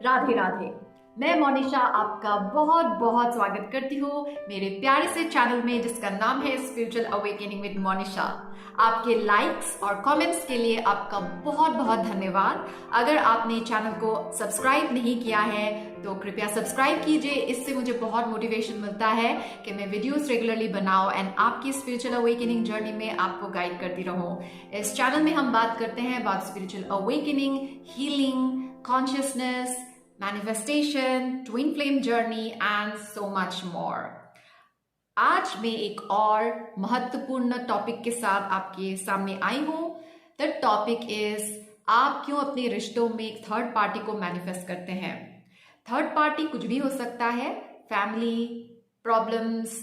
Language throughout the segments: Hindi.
राधे राधे। मैं मोनिशा आपका बहुत बहुत स्वागत करती हूँ मेरे प्यारे से चैनल में जिसका नाम है स्पिरिचुअल अवेकनिंग विद मोनिशा। आपके लाइक्स और कमेंट्स के लिए आपका बहुत बहुत धन्यवाद। अगर आपने चैनल को सब्सक्राइब नहीं किया है तो कृपया सब्सक्राइब कीजिए। इससे मुझे बहुत मोटिवेशन मिलता है कि मैं वीडियोस रेगुलरली बनाऊं एंड आपकी स्पिरिचुअल अवेकनिंग जर्नी में आपको गाइड करती रहूं। इस चैनल में हम बात करते हैं about spiritual awakening, healing, consciousness, manifestation, twin flame journey and so much more। आज मैं एक और महत्वपूर्ण टॉपिक के साथ आपके सामने आई हूं। द टॉपिक इज आप क्यों अपने रिश्तों में एक थर्ड पार्टी को मैनिफेस्ट करते हैं। थर्ड पार्टी कुछ भी हो सकता है, family problems,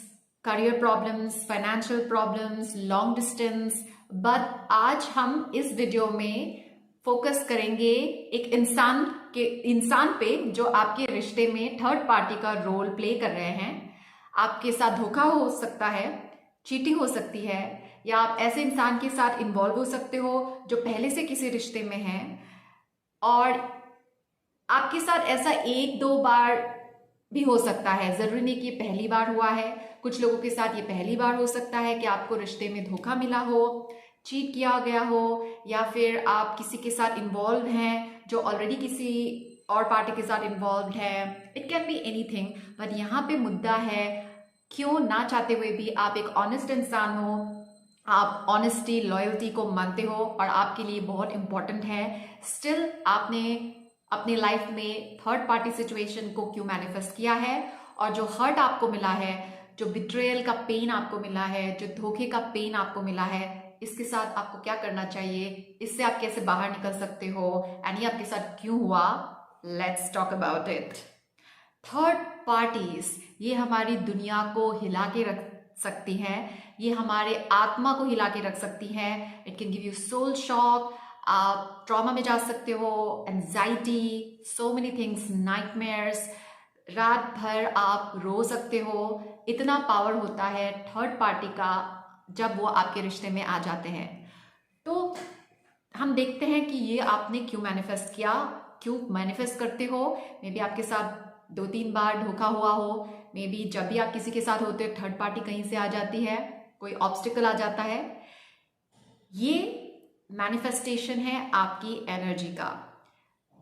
career problems, financial problems, long distance. But आज हम इस वीडियो में फोकस करेंगे एक इंसान पे जो आपके रिश्ते में थर्ड पार्टी का रोल प्ले कर रहे हैं। आपके साथ धोखा हो सकता है, चीटिंग हो सकती है, या आप ऐसे इंसान के साथ इन्वॉल्व हो सकते हो जो पहले से किसी रिश्ते में है और आपके साथ ऐसा एक दो बार भी हो सकता है। जरूरी नहीं कि पहली बार हुआ है। कुछ लोगों के साथ ये पहली बार हो सकता है कि आपको रिश्ते में धोखा मिला हो, चीट किया गया हो, या फिर आप किसी के साथ इन्वॉल्व हैं जो ऑलरेडी किसी और पार्टी के साथ इन्वॉल्व है। It can be anything. But यहाँ पे मुद्दा है क्यों ना चाहते हुए भी आप एक ऑनेस्ट इंसान हो, आप ऑनेस्टी लॉयल्टी को मानते हो और आपके लिए बहुत इंपॉर्टेंट है, स्टिल आपने अपने लाइफ में थर्ड पार्टी सिचुएशन को क्यों मैनिफेस्ट किया है। और जो हर्ट आपको मिला है, जो बिट्रेयल का पेन आपको मिला है, जो धोखे का पेन आपको मिला है, इसके साथ आपको क्या करना चाहिए, इससे आप कैसे बाहर निकल सकते हो एंड ये आपके साथ क्यों हुआ। Let's talk about it. Third parties ये हमारी दुनिया को हिला के रख सकती हैं, ये हमारे आत्मा को हिला के रख सकती हैं। It can give you soul shock, आप ट्रॉमा में जा सकते हो, anxiety, so many things, nightmares, रात भर आप रो सकते हो। इतना पावर होता है थर्ड पार्टी का जब वो आपके रिश्ते में आ जाते हैं। तो हम देखते हैं कि ये आपने क्यों मैनिफेस्ट किया, क्यों मैनिफेस्ट करते हो। मे बी आपके साथ 2-3 बार धोखा हुआ हो, मे बी जब भी आप किसी के साथ होते हो थर्ड पार्टी कहीं से आ जाती है, कोई ऑब्स्टिकल आ जाता है। ये मैनिफेस्टेशन है आपकी एनर्जी का।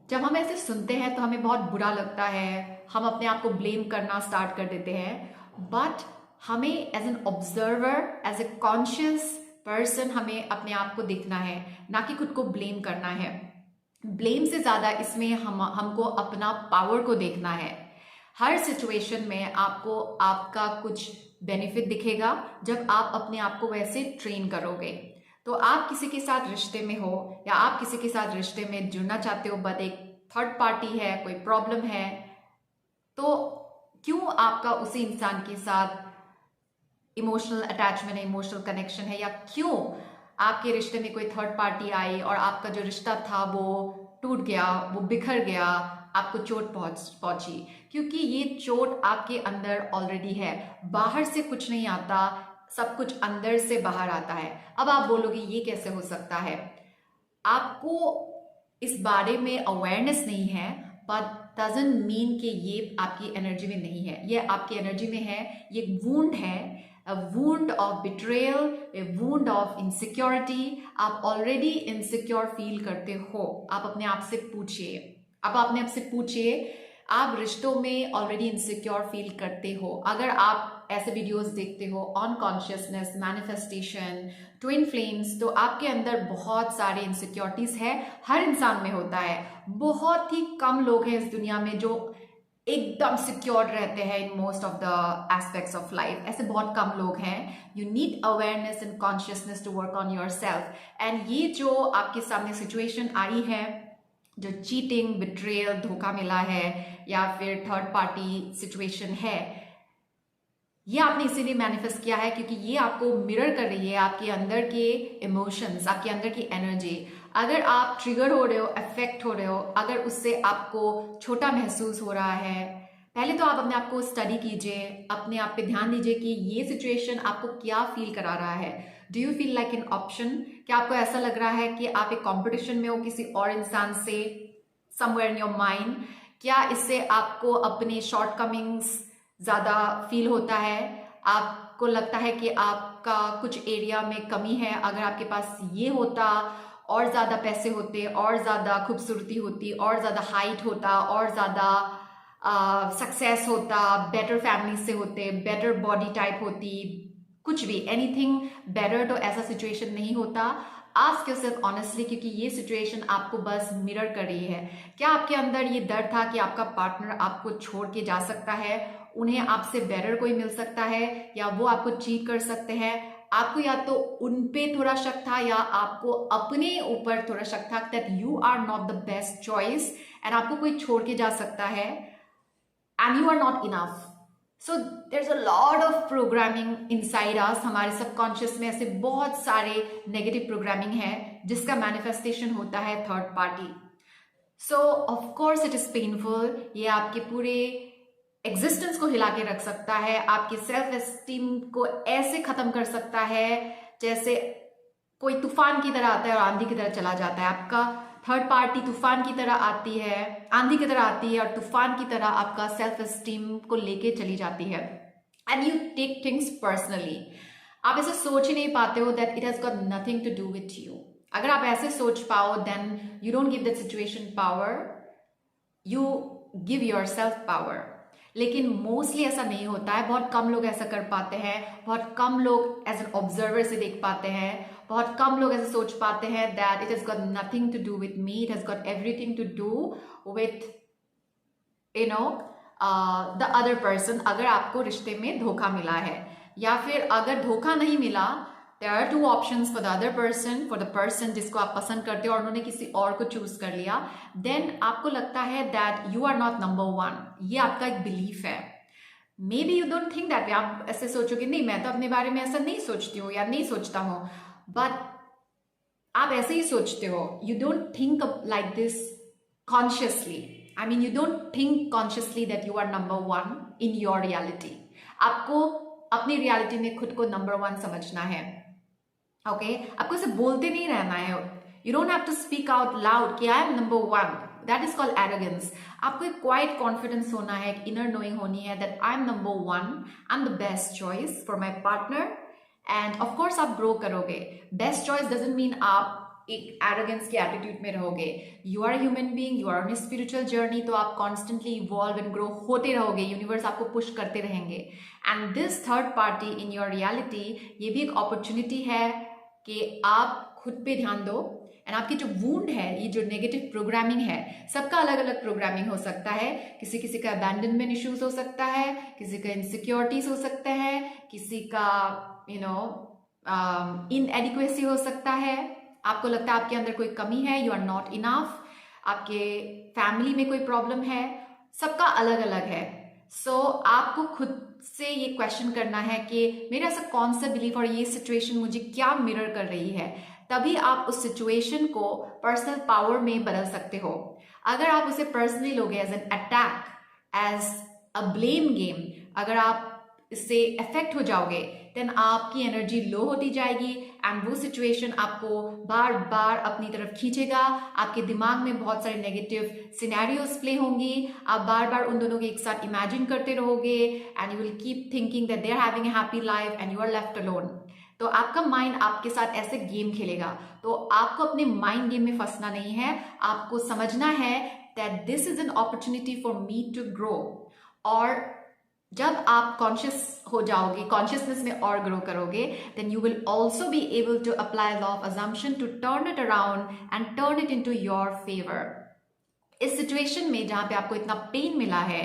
जब हम ऐसे सुनते हैं तो हमें बहुत बुरा लगता है, हम अपने आप को ब्लेम करना स्टार्ट कर देते हैं। बट हमें as an observer, as a conscious person हमें अपने आप को देखना है, ना कि खुद को ब्लेम करना है। ब्लेम से ज्यादा इसमें हमको अपना पावर को देखना है। हर सिचुएशन में आपको आपका कुछ बेनिफिट दिखेगा जब आप अपने आप को वैसे ट्रेन करोगे। तो आप किसी के साथ रिश्ते में हो या आप किसी के साथ रिश्ते में जुड़ना चाहते हो, बट एक थर्ड पार्टी है, कोई प्रॉब्लम है, तो क्यों आपका उसी इंसान के साथ इमोशनल अटैचमेंट है, इमोशनल कनेक्शन है, या क्यों आपके रिश्ते में कोई थर्ड पार्टी आई और आपका जो रिश्ता था वो टूट गया, वो बिखर गया, आपको चोट पहुंची। क्योंकि ये चोट आपके अंदर ऑलरेडी है, बाहर से कुछ नहीं आता, सब कुछ अंदर से बाहर आता है। अब आप बोलोगे ये कैसे हो सकता है, आपको इस बारे में अवेयरनेस नहीं है, बट डजंट मीन कि ये आपकी एनर्जी में नहीं है। ये आपकी एनर्जी में है। ये वुंड है, a wound of betrayal, a wound of insecurity। आप ऑलरेडी इनसिक्योर फील करते हो। आप अपने आप से पूछिए, अब अपने आप से पूछिए, आप रिश्तों में ऑलरेडी इनसिक्योर फील करते हो। अगर आप ऐसे वीडियोस देखते हो on consciousness, manifestation, twin flames, तो आपके अंदर बहुत सारे इनसिक्योरिटीज है। हर इंसान में होता है। बहुत ही कम लोग हैं इस दुनिया में जो एकदम सिक्योर रहते हैं in most of the aspects of life. ऐसे बहुत कम लोग हैं। You need awareness and consciousness to work on yourself. And ये जो आपके सामने सिचुएशन आई है, जो चीटिंग, बिट्रेयल, धोखा मिला है, या फिर थर्ड पार्टी सिचुएशन है, ये आपने इसीलिए मैनिफेस्ट किया है क्योंकि ये आपको मिरर कर रही है आपके अंदर के इमोशंस, आपके अंदर की एनर्जी। अगर आप ट्रिगर हो रहे हो, अफेक्ट हो रहे हो, अगर उससे आपको छोटा महसूस हो रहा है, पहले तो आप अपने आप को स्टडी कीजिए, अपने आप पे ध्यान दीजिए कि ये सिचुएशन आपको क्या फील करा रहा है। Do you feel like an option? क्या आपको ऐसा लग रहा है कि आप एक कंपटीशन में हो किसी और इंसान से, समवेयर इन योर माइंड, क्या इससे आपको अपने शॉर्टकमिंग्स ज़्यादा फील होता है? आपको लगता है कि आपका कुछ एरिया में कमी है, अगर आपके पास ये होता, और ज़्यादा पैसे होते, और ज़्यादा खूबसूरती होती, और ज़्यादा हाइट होता, और ज़्यादा सक्सेस होता, बेटर फैमिली से होते, बेटर बॉडी टाइप होती, कुछ भी, एनीथिंग बेटर, तो ऐसा सिचुएशन नहीं होता। आस्क योरसेल्फ ऑनेस्टली, क्योंकि ये सिचुएशन आपको बस मिरर कर रही है। क्या आपके अंदर ये डर था कि आपका पार्टनर आपको छोड़ के जा सकता है, उन्हें आपसे बेटर कोई मिल सकता है, या वो आपको चीट कर सकते हैं? आपको या तो उन पे थोड़ा शक था, या आपको अपने ऊपर थोड़ा शक था that you are not the best choice and आपको कोई छोड़ के जा सकता है and you are not enough. So there is a lot of programming inside us. हमारे सबकॉन्शियस में ऐसे बहुत सारे नेगेटिव प्रोग्रामिंग है जिसका मैनिफेस्टेशन होता है third party. So of course it is painful. ये आपके पूरे एग्जिस्टेंस को हिला के रख सकता है, आपकी सेल्फ एस्टीम को ऐसे खत्म कर सकता है जैसे कोई तूफान की तरह आता है और आंधी की तरह चला जाता है। आपका थर्ड पार्टी तूफान की तरह आती है, आंधी की तरह आती है, और तूफान की तरह आपका सेल्फ एस्टीम को लेके चली जाती है and you take things personally. आप ऐसे सोच ही नहीं पाते हो that it has got nothing to do with you. अगर आप ऐसे सोच पाओ then you don't give that situation power, you give yourself power. लेकिन मोस्टली ऐसा नहीं होता है, बहुत कम लोग ऐसा कर पाते हैं, बहुत कम लोग एज एन ऑब्जर्वर से देख पाते हैं, बहुत कम लोग ऐसे सोच पाते हैं that it has got nothing to do with me, it has got everything to do with you know the other person. अगर आपको रिश्ते में धोखा मिला है, या फिर अगर धोखा नहीं मिला, there are two options for the other person, for the person जिसको आप पसंद करते हो और उन्होंने किसी और को चूज कर लिया, then आपको लगता है that you are not number one। ये आपका एक बिलीफ है। Maybe you don't think that way। आप ऐसे सोचोगे नहीं, मैं तो अपने बारे में ऐसा नहीं सोचती हूँ या नहीं सोचता हूँ, but आप ऐसे ही सोचते हो। You don't think like this consciously। I mean, you don't think consciously that you are number one in your reality। आपको अपनी रियलिटी में खुद को नंबर वन समझना है। ओके आपको इसे बोलते नहीं रहना है। You don't have to speak out loud कि I am number one, that is called arrogance. आपको एक क्वाइट कॉन्फिडेंस होना है, एक इनर नोइंग होनी है that I am number one, I am the best choice for my partner. And of course आप ग्रो करोगे। बेस्ट चॉइस डजंट मीन आप एक एरोगेंस के एटीट्यूड में रहोगे। You are human being, you are on spiritual journey, तो आप कॉन्स्टेंटली इवॉल्व एंड ग्रो होते रहोगे, यूनिवर्स आपको पुश करते रहेंगे। And this third party in your reality, ये भी एक अपॉर्चुनिटी है कि आप खुद पे ध्यान दो। एंड आपकी जो वूंड है, ये जो नेगेटिव प्रोग्रामिंग है, सबका अलग अलग प्रोग्रामिंग हो सकता है। किसी किसी का अबैंडनमेंट इश्यूज हो सकता है, किसी का इनसिक्योरिटीज हो सकता है, किसी का इनएडिक्वेसी हो सकता है। आपको लगता है आपके अंदर कोई कमी है, यू आर नॉट इनफ, आपके फैमिली में कोई प्रॉब्लम है, सबका अलग अलग है। सो आपको खुद से ये क्वेश्चन करना है कि मेरा ऐसा कौन सा बिलीफ और ये सिचुएशन मुझे क्या मिरर कर रही है। तभी आप उस सिचुएशन को पर्सनल पावर में बदल सकते हो। अगर आप उसे पर्सनली लोगे as an attack, as a blame game, अगर आप इससे इफेक्ट हो जाओगे, देन आपकी एनर्जी लो होती जाएगी एंड वो सिचुएशन आपको बार बार अपनी तरफ खींचेगा। आपके दिमाग में बहुत सारे नेगेटिव सिनेरियोज प्ले होंगी, आप बार बार उन दोनों के एक साथ इमेजिन करते रहोगे and you will keep thinking that they are having a happy life and you are left alone. तो आपका माइंड आपके साथ ऐसे गेम खेलेगा। तो आपको अपने माइंड गेम में फंसना नहीं है, आपको समझना है that this is an opportunity for me to grow. और जब आप कॉन्शियस हो जाओगे, कॉन्शियसनेस में और ग्रो करोगे, then you will also be able to apply law of assumption to turn it around and turn it into your favour. इस सिचुएशन में जहां पे आपको इतना पेन मिला है,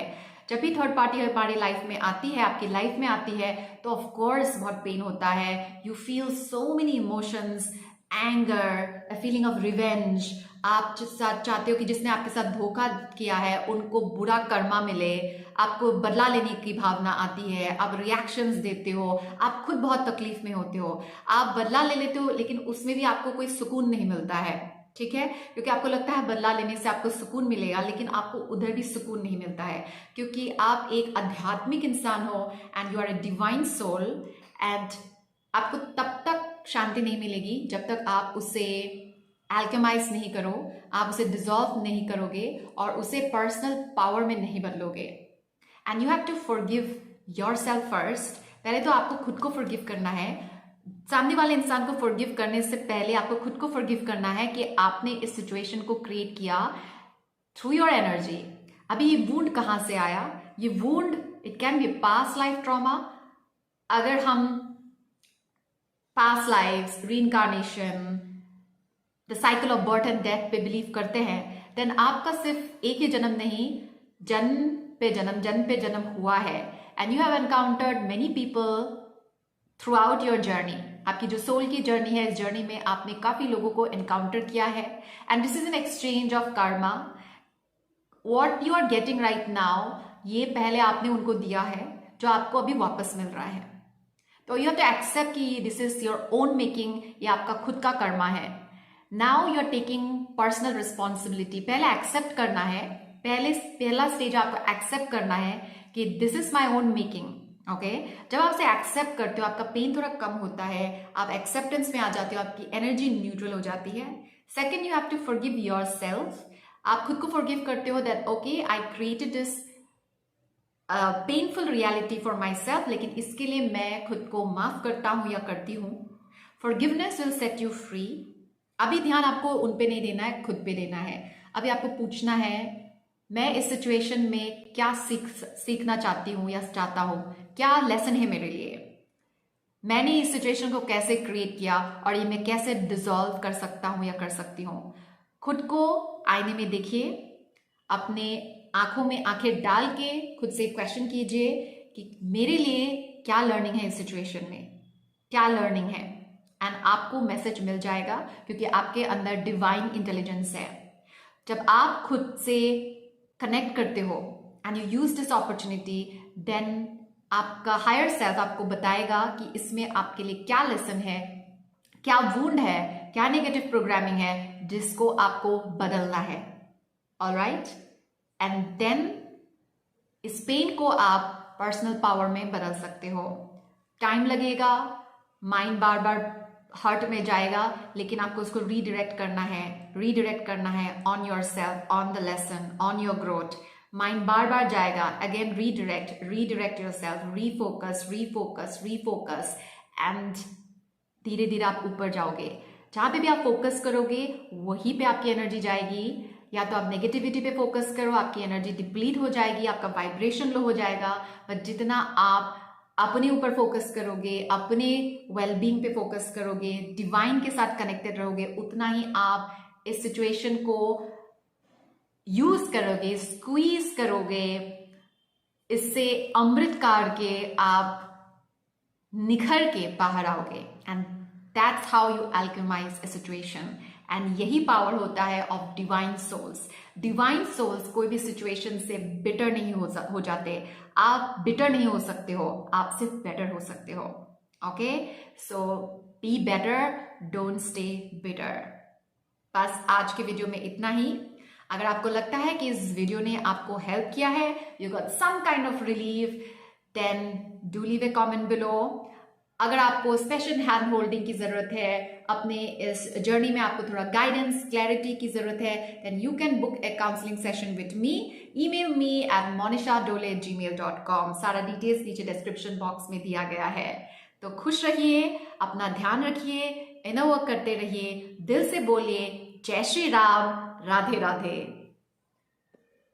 जब भी थर्ड पार्टी हमारी लाइफ में आती है, आपकी लाइफ में आती है, तो ऑफ कोर्स बहुत पेन होता है। You feel so many emotions, anger, a feeling of revenge. आप चाहते हो कि जिसने आपके साथ धोखा किया है उनको बुरा कर्मा मिले, आपको बदला लेने की भावना आती है, आप रिएक्शंस देते हो, आप खुद बहुत तकलीफ में होते हो, आप बदला ले लेते हो, लेकिन उसमें भी आपको कोई सुकून नहीं मिलता है। ठीक है, क्योंकि आपको लगता है बदला लेने से आपको सुकून मिलेगा, लेकिन आपको उधर भी सुकून नहीं मिलता है, क्योंकि आप एक आध्यात्मिक इंसान हो and you are a divine soul. And आपको तब तक शांति नहीं मिलेगी जब तक आप उसे एल्केमाइज नहीं करो, आप उसे डिसॉल्व नहीं करोगे और उसे पर्सनल पावर में नहीं बदलोगे। And you have to forgive yourself first. पहले तो आपको खुद को फॉरगिव करना है। सामने वाले इंसान को फॉरगिव करने से पहले आपको खुद को फॉरगिव करना है कि आपने इस सिचुएशन को क्रिएट किया थ्रू योर एनर्जी। अभी ये वुंड कहाँ से आया? ये wound it can be past life trauma. अगर हम past life, reincarnation, the cycle of birth and death पे बिलीव करते हैं, देन आपका सिर्फ एक ही जन्म नहीं, जन्म पे जन्म हुआ है। And you have encountered many people through out your journey. आपकी जो सोल की जर्नी है, इस जर्नी में आपने काफी लोगों को एनकाउंटर किया है। And this is an exchange of karma. What you are getting right now, ये पहले आपने उनको दिया है जो आपको अभी वापस मिल रहा है। तो यू हैव टू एक्सेप्ट कि this is your own making, ये आपका खुद का कर्मा है। Now you are taking personal responsibility. पहले एक्सेप्ट करना है, पहला स्टेज आपको एक्सेप्ट करना है कि this is my own making. Okay, जब आप इसे एक्सेप्ट करते हो आपका पेन थोड़ा कम होता है, आप एक्सेप्टेंस में आ जाते हो, आपकी एनर्जी न्यूट्रल हो जाती है। Second, you have to forgive yourself. आप खुद को फॉरगिव करते हो that okay I created this painful reality for myself, लेकिन इसके लिए मैं खुद को माफ करता हूं या करती हूं। Forgiveness will set you free. अभी ध्यान आपको उन पे नहीं देना है, खुद पे देना है। अभी आपको पूछना है मैं इस सिचुएशन में क्या सीखना चाहती हूँ या चाहता हूँ, क्या लेसन है मेरे लिए, मैंने इस सिचुएशन को कैसे क्रिएट किया और ये मैं कैसे डिसॉल्व कर सकता हूँ या कर सकती हूँ। खुद को आईने में देखिए, अपने आंखों में आंखें डाल के खुद से क्वेश्चन कीजिए कि मेरे लिए क्या लर्निंग है, इस सिचुएशन में क्या लर्निंग है। एंड आपको मैसेज मिल जाएगा क्योंकि आपके अंदर डिवाइन इंटेलिजेंस है। जब आप खुद से कनेक्ट करते हो and you use this opportunity, then आपका हायर सेल्फ आपको बताएगा कि इसमें आपके लिए क्या लेसन है, क्या वुंड है, क्या नेगेटिव प्रोग्रामिंग है जिसको आपको बदलना है। ऑलराइट, एंड देन इस पेन को आप पर्सनल पावर में बदल सकते हो। टाइम लगेगा, माइंड बार बार हर्ट में जाएगा, लेकिन आपको उसको रीडायरेक्ट करना है on yourself, on the lesson, on your growth. Mind बार बार जाएगा, again redirect yourself, refocus and धीरे धीरे आप ऊपर जाओगे। जहां पे भी आप फोकस करोगे वहीं पे आपकी एनर्जी जाएगी। या तो आप नेगेटिविटी पे फोकस करो, आपकी एनर्जी डिप्लीट हो जाएगी, आपका वाइब्रेशन लो हो जाएगा। बट जितना आप अपने ऊपर फोकस करोगे, अपने वेलबींग पे फोकस करोगे, डिवाइन के साथ कनेक्टेड रहोगे, उतना ही आप इस सिचुएशन को यूज करोगे, स्क्वीज करोगे, इससे अमृत कार के आप निखर के बाहर आओगे। And that's how you alchemize a situation. And यही पावर होता है of divine souls. Divine souls कोई भी सिचुएशन से बिटर नहीं हो जाते। आप बिटर नहीं हो सकते हो, आप सिर्फ बेटर हो सकते हो। Okay, so be better, don't stay bitter. बस आज के वीडियो में इतना ही। अगर आपको लगता है कि इस वीडियो ने आपको हेल्प किया है, you got some kind of relief, then do leave a comment below. अगर आपको स्पेशल हैंड होल्डिंग की जरूरत है, अपने इस जर्नी में आपको थोड़ा गाइडेंस, क्लैरिटी की जरूरत है, then you can book a counselling session with me. Email me at monishadole@gmail.com। सारा डिटेल्स नीचे डिस्क्रिप्शन बॉक्स में दिया गया है। तो खुश रहिए, अपना ध्यान रखिए, इनर वर्क करते रहिए, दिल से बोलिए जय श्री राम, राधे राधे।